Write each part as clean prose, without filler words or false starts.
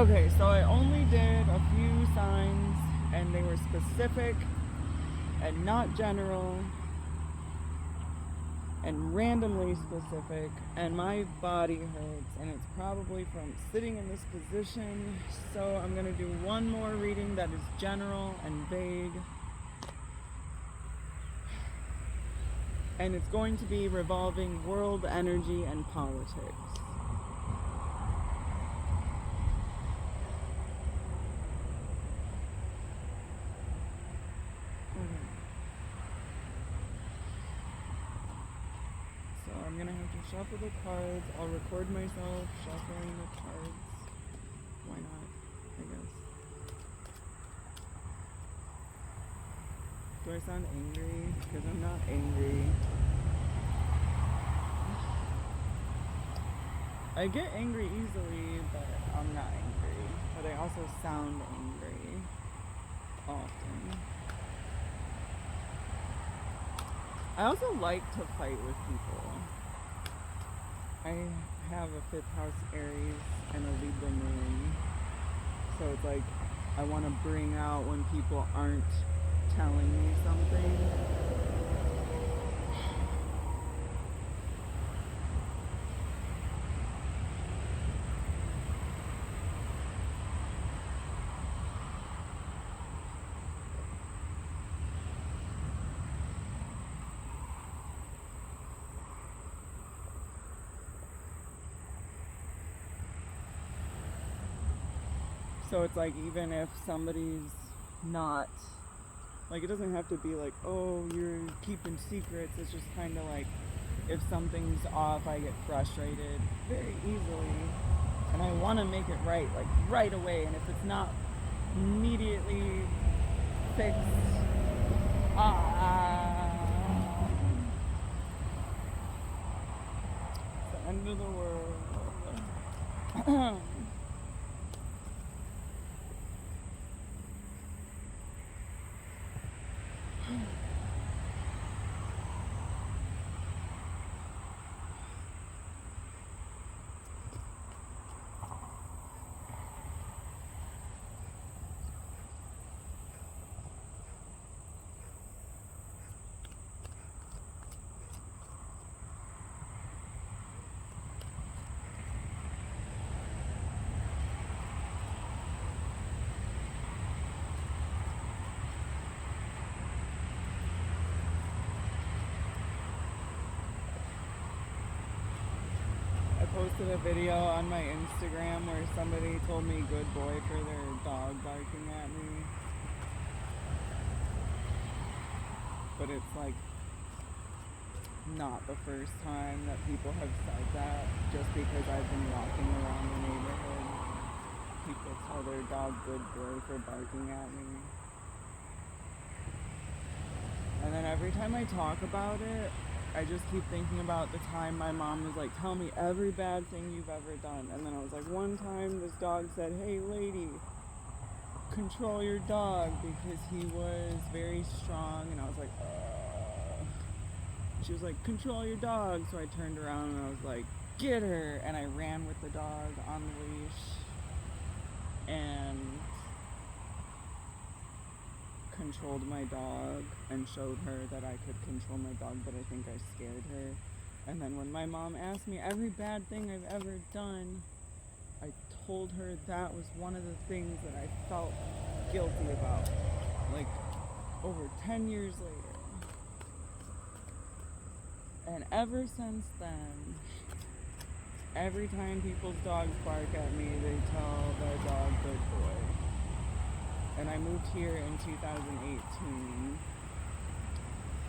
Okay, so I only did a few signs, and they were specific and not general and randomly specific, and my body hurts, and it's probably from sitting in this position. So I'm going to do one more reading that is general and vague, and it's going to be revolving world energy and politics. So I'm gonna have to shuffle the cards. I'll record myself shuffling the cards. Why not, I guess. Do I sound angry? Because I'm not angry. I get angry easily, but I'm not angry. But I also sound angry often. I also like to fight with people. I have a 5th house Aries and a Libra moon. So it's like I want to bring out when people aren't telling me something. So it's like, even if somebody's not, like, it doesn't have to be like, oh, you're keeping secrets. It's just kind of like, if something's off, I get frustrated very easily, and I want to make it right, like right away. And if it's not immediately fixed, it's the end of the world. I posted a video on my Instagram where somebody told me good boy for their dog barking at me. But it's like not the first time that people have said that. Just because I've been walking around the neighborhood, people tell their dog good boy for barking at me. And then every time I talk about it, I just keep thinking about the time my mom was like, tell me every bad thing you've ever done. And then I was like, one time this dog said, hey lady, control your dog, because he was very strong. And I was like, she was like, control your dog. So I turned around and I was like, get her. And I ran with the dog on the leash and controlled my dog and showed her that I could control my dog, but I think I scared her. And then when my mom asked me every bad thing I've ever done, I told her that was one of the things that I felt guilty about, like over 10 years later. And ever since then, every time people's dogs bark at me, they tell their dog good boy. And I moved here in 2018.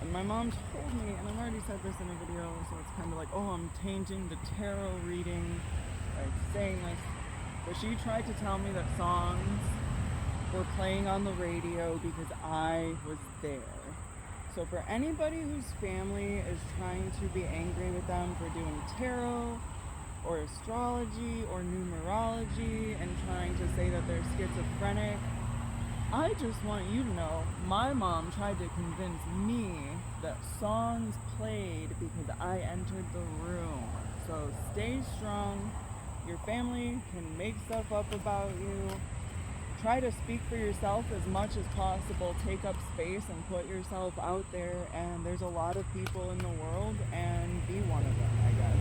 And my mom told me, and I've already said this in a video, so it's kind of like, oh, I'm tainting the tarot reading by saying this. But she tried to tell me that songs were playing on the radio because I was there. So for anybody whose family is trying to be angry with them for doing tarot or astrology or numerology and trying to say that they're schizophrenic, I just want you to know, my mom tried to convince me that songs played because I entered the room. So stay strong, Your family can make stuff up about you. Try to speak for yourself as much as possible. Take up space and put yourself out there. And there's a lot of people in the world, and be one of them, I guess.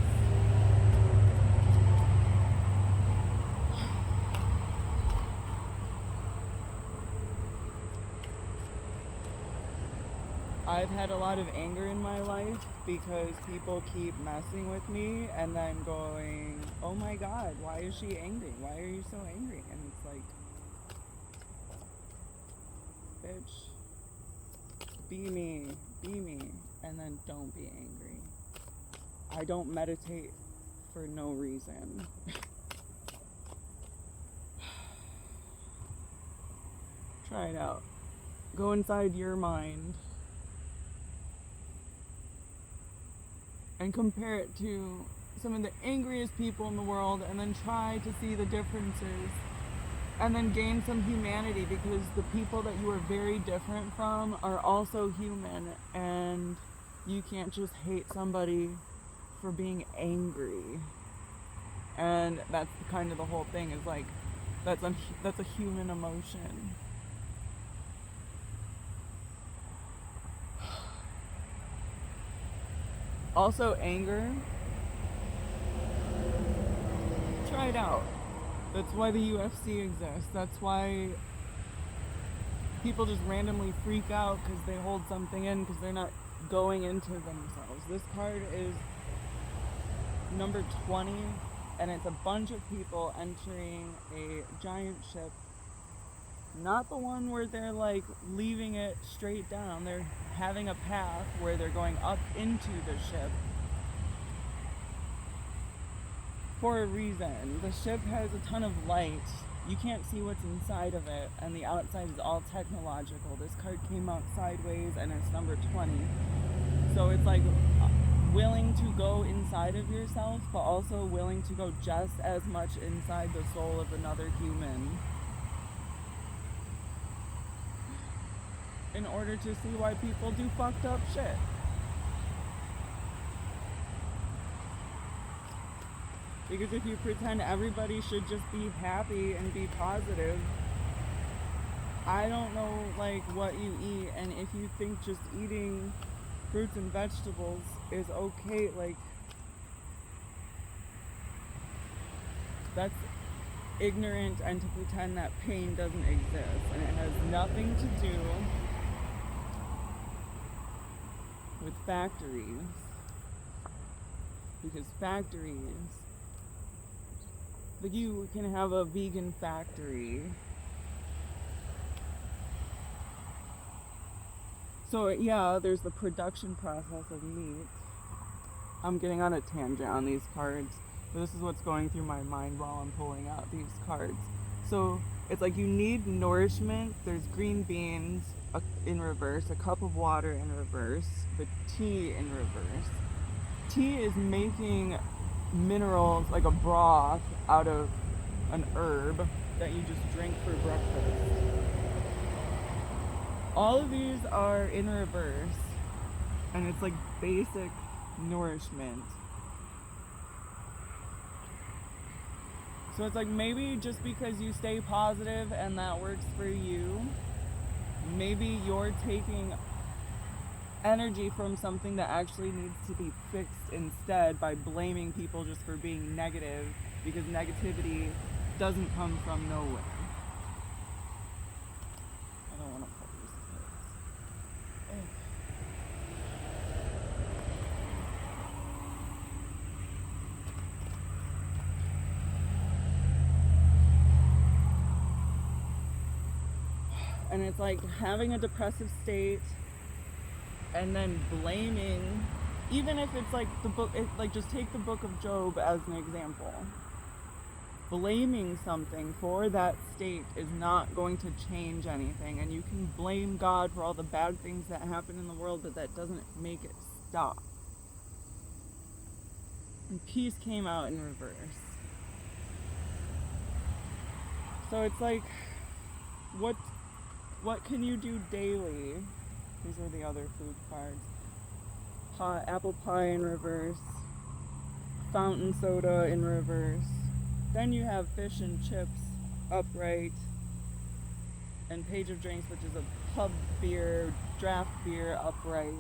I've had a lot of anger in my life because people keep messing with me and then going, oh my God, why is she angry? Why are you so angry? And it's like, bitch, be me, and then don't be angry. I don't meditate for no reason. Try it out. Go inside your mind and compare it to some of the angriest people in the world, and then try to see the differences, and then gain some humanity, because the people that you are very different from are also human, and you can't just hate somebody for being angry. And that's kind of the whole thing, is like, that's a human emotion. Also, anger, try it out. That's why the UFC exists. That's why people just randomly freak out because they hold something in, because they're not going into themselves. This card is number 20, and it's a bunch of people entering a giant ship. Not the one where they're like leaving it straight down. They're having a path where they're going up into the ship for a reason. The ship has a ton of light. You can't see what's inside of it, and the outside is all technological. This card came out sideways, and it's number 20. So it's like willing to go inside of yourself, but also willing to go just as much inside the soul of another human, in order to see why people do fucked up shit. Because if you pretend everybody should just be happy and be positive, I don't know like what you eat, and if you think just eating fruits and vegetables is okay, like, that's ignorant, and to pretend that pain doesn't exist, and it has nothing to do with factories, because factories, like, you can have a vegan factory. So yeah, there's the production process of meat. I'm getting on a tangent on these cards, but this is what's going through my mind while I'm pulling out these cards. So it's like you need nourishment. There's green beans in reverse, a cup of water in reverse, the tea in reverse. Tea is making minerals, like a broth, out of an herb that you just drink for breakfast. All of these are in reverse, and it's like basic nourishment. So it's like, maybe just because you stay positive and that works for you, maybe you're taking energy from something that actually needs to be fixed instead, by blaming people just for being negative, because negativity doesn't come from nowhere. I don't want to pull these cards. And it's like having a depressive state and then blaming, even if it's like the book, like, just take the book of Job as an example. Blaming something for that state is not going to change anything, and you can blame God for all the bad things that happen in the world, but that doesn't make it stop. And peace came out in reverse. So it's like, what can you do daily? These are the other food cards. Apple pie in reverse. Fountain soda in reverse. Then you have fish and chips upright, and Page of Drinks, which is a pub beer, draft beer upright.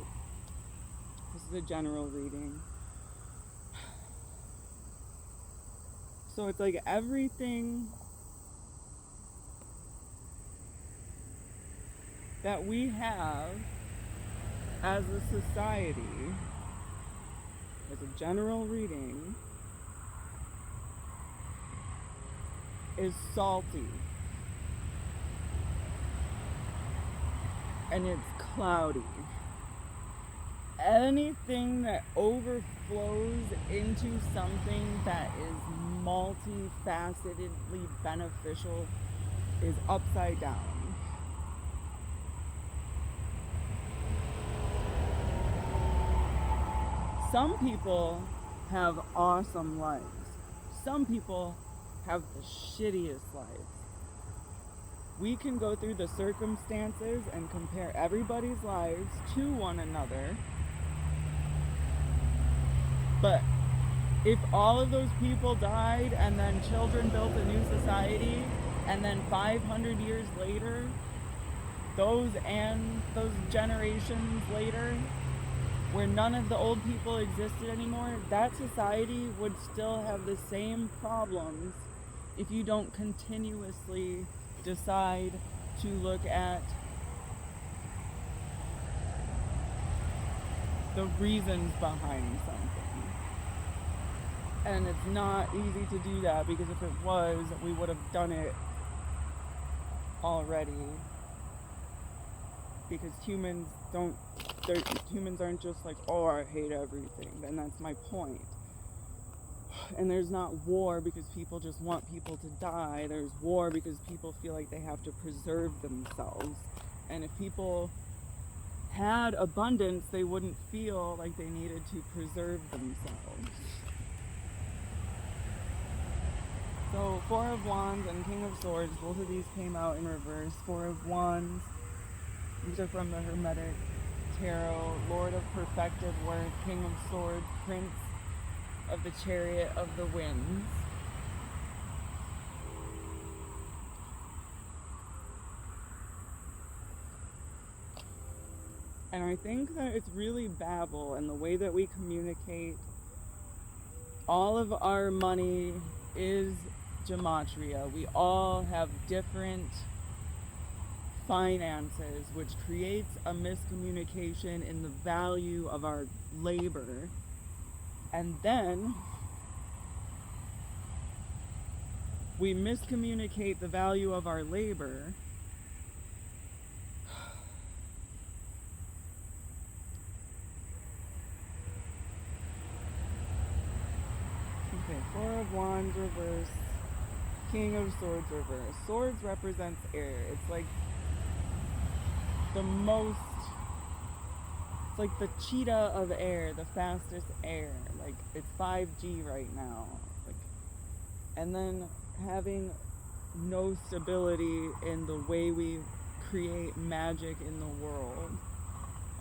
This is a general reading. So it's like everything that we have as a society, as a general reading, is salty. And it's cloudy. Anything that overflows into something that is multifacetedly beneficial is upside down. Some people have awesome lives. Some people have the shittiest lives. We can go through the circumstances and compare everybody's lives to one another. But if all of those people died and then children built a new society, and then 500 years later, those generations later, where none of the old people existed anymore, that society would still have the same problems if you don't continuously decide to look at the reasons behind something. And it's not easy to do that, because if it was, we would have done it already. Because humans aren't just like, oh, I hate everything. And that's my point. And there's not war because people just want people to die. There's war because people feel like they have to preserve themselves. And if people had abundance, they wouldn't feel like they needed to preserve themselves. So, Four of Wands and King of Swords, both of these came out in reverse. Four of Wands, these are from the Hermetic Tarot. Lord of Perfected Work, King of Swords, Prince of the Chariot of the Winds. And I think that it's really Babel and the way that we communicate. All of our money is gematria. We all have different finances, which creates a miscommunication in the value of our labor. And then we miscommunicate the value of our labor okay, Four of Wands reverse, King of Swords reverse. Swords represents air. It's like it's like the cheetah of air, the fastest air. Like, it's 5G right now. Like, and then having no stability in the way we create magic in the world.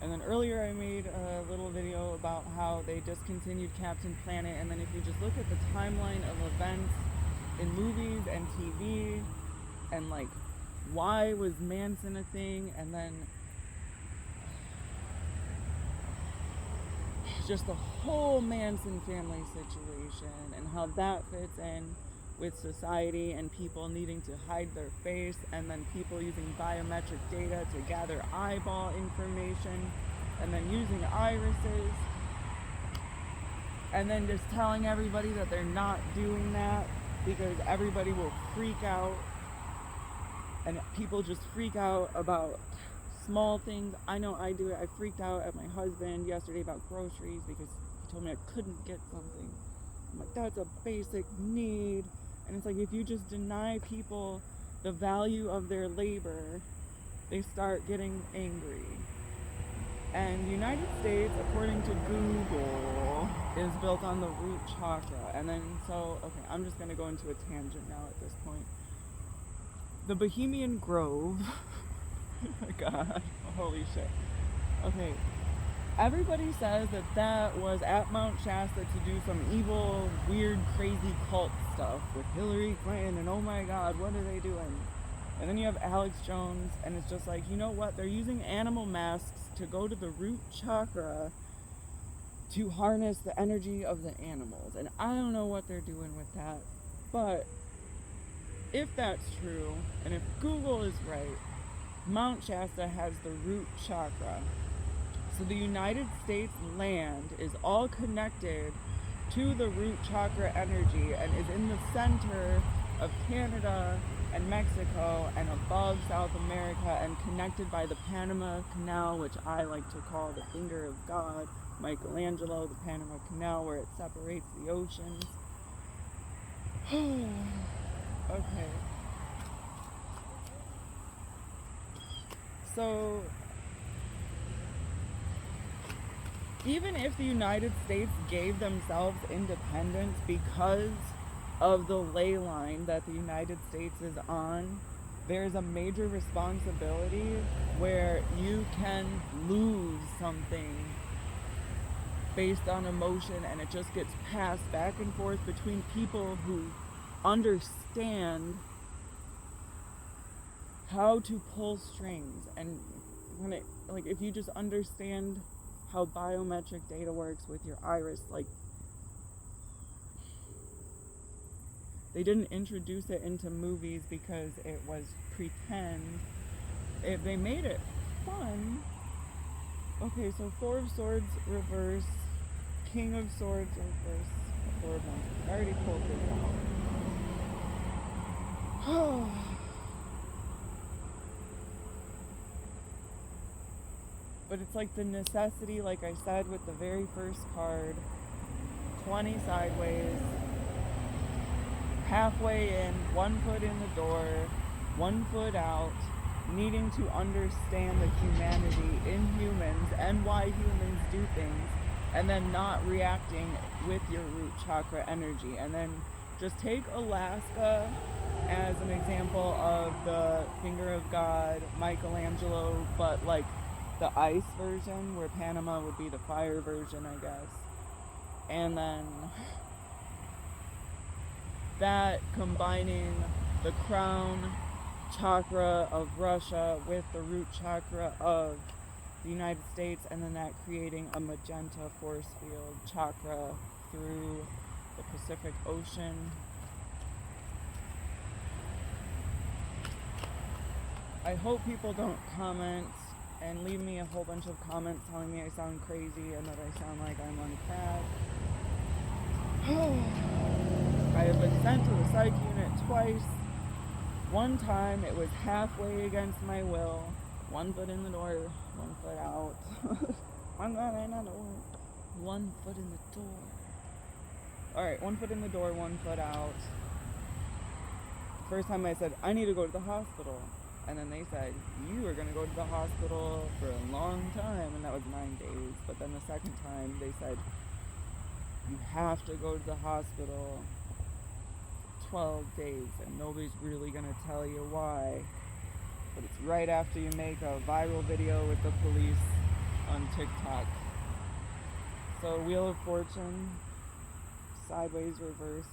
And then earlier I made a little video about how they discontinued Captain Planet, and then if you just look at the timeline of events in movies and TV, and like, why was Manson a thing, and then just the whole Manson family situation and how that fits in with society and people needing to hide their face, and then people using biometric data to gather eyeball information, and then using irises, and then just telling everybody that they're not doing that because everybody will freak out. And people just freak out about small things. I know I do it. I freaked out at my husband yesterday about groceries because he told me I couldn't get something. I'm like, that's a basic need. And it's like, if you just deny people the value of their labor, they start getting angry. And the United States, according to Google, is built on the root chakra. And then, okay, I'm just going to go into a tangent now at this point. The Bohemian Grove, oh my god, holy shit. Okay, everybody says that that was at Mount Shasta to do some evil, weird, crazy cult stuff with Hillary Clinton, and oh my God, what are they doing? And then you have Alex Jones, and it's just like, you know what? They're using animal masks to go to the root chakra to harness the energy of the animals. And I don't know what they're doing with that. But if that's true, and if Google is right, Mount Shasta has the root chakra. So the United States land is all connected to the root chakra energy and is in the center of Canada and Mexico and above South America and connected by the Panama Canal, which I like to call the finger of God, Michelangelo, the Panama Canal, where it separates the oceans. Okay. So, even if the United States gave themselves independence because of the ley line that the United States is on, there's a major responsibility where you can lose something based on emotion, and it just gets passed back and forth between people who understand how to pull strings. And when it, like, if you just understand how biometric data works with your iris, like, they didn't introduce it into movies because it was pretend. They made it fun. Okay, so Four of Swords reverse, King of Swords reverse, Four of Wands. I already pulled this out. But it's like the necessity, like I said with the very first card, 20 sideways, halfway in, 1 foot in the door, 1 foot out, needing to understand the humanity in humans and why humans do things, and then not reacting with your root chakra energy. And then just take Alaska as an example of the finger of God, Michelangelo, but like the ice version, where Panama would be the fire version, I guess. And then that combining the crown chakra of Russia with the root chakra of the United States, and then that creating a magenta force field chakra through the Pacific Ocean. I hope people don't comment and leave me a whole bunch of comments telling me I sound crazy and that I sound like I'm on crack. I have been sent to the psych unit twice. One time it was halfway against my will. 1 foot in the door, 1 foot out. 1 foot in the door. 1 foot in the door. Alright, 1 foot in the door, 1 foot out. First time I said, I need to go to the hospital. And then they said, you are going to go to the hospital for a long time. And that was 9 days. But then the second time they said, you have to go to the hospital 12 days. And nobody's really going to tell you why. But it's right after you make a viral video with the police on TikTok. So Wheel of Fortune, sideways reverse.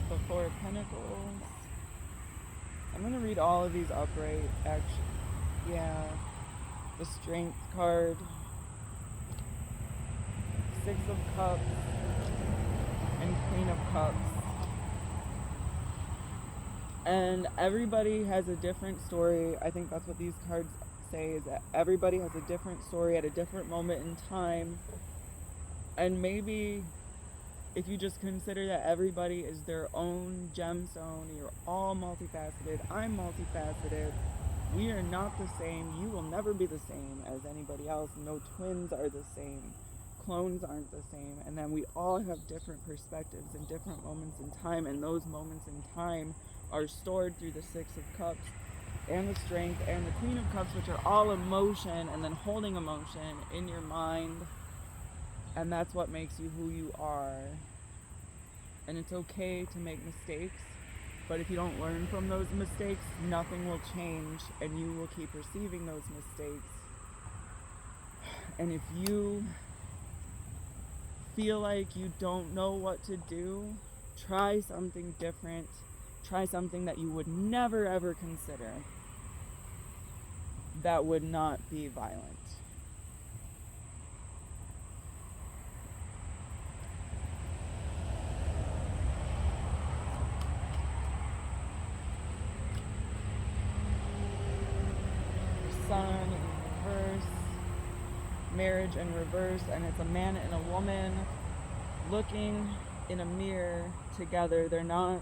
The Four of Pentacles. I'm going to read all of these upright, actually. Yeah. The Strength card. 6 of Cups. And Queen of Cups. And everybody has a different story. I think that's what these cards say, is that everybody has a different story at a different moment in time. And maybe if you just consider that everybody is their own gemstone, you're all multifaceted, I'm multifaceted, we are not the same, you will never be the same as anybody else, no twins are the same, clones aren't the same, and then we all have different perspectives and different moments in time, and those moments in time are stored through the 6 of Cups, and the Strength, and the Queen of Cups, which are all emotion, and then holding emotion in your mind. And that's what makes you who you are. And it's okay to make mistakes. But if you don't learn from those mistakes, nothing will change, and you will keep receiving those mistakes. And if you feel like you don't know what to do, try something different. Try something that you would never ever consider. That would not be violent. Sun in reverse, marriage in reverse, and it's a man and a woman looking in a mirror together. They're not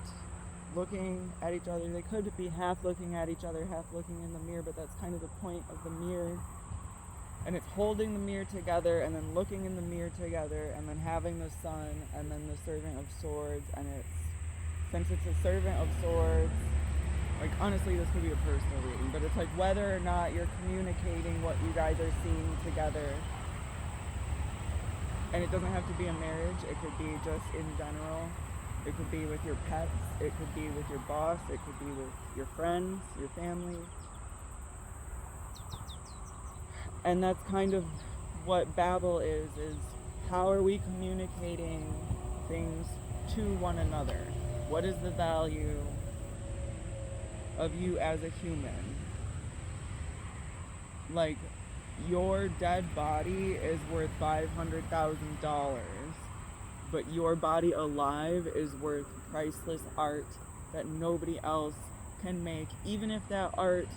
looking at each other. They could be half looking at each other, half looking in the mirror, but that's kind of the point of the mirror. And it's holding the mirror together and then looking in the mirror together and then having the sun and then the servant of swords. And since it's a servant of swords, like honestly this could be a personal reading, but it's like whether or not you're communicating what you guys are seeing together. And it doesn't have to be a marriage, it could be just in general. It could be with your pets, it could be with your boss, it could be with your friends, your family. And that's kind of what Babel is how are we communicating things to one another? What is the value of you as a human? Like, your dead body is worth $500,000. But your body alive is worth priceless art that nobody else can make, even if that art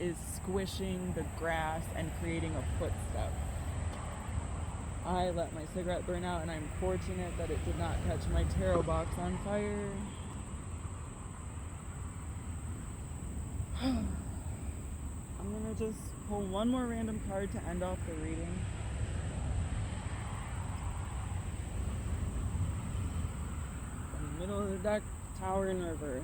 is squishing the grass and creating a footstep. I let my cigarette burn out, and I'm fortunate that it did not catch my tarot box on fire. I'm gonna just pull one more random card to end off the reading. Middle of the deck, Tower in reverse.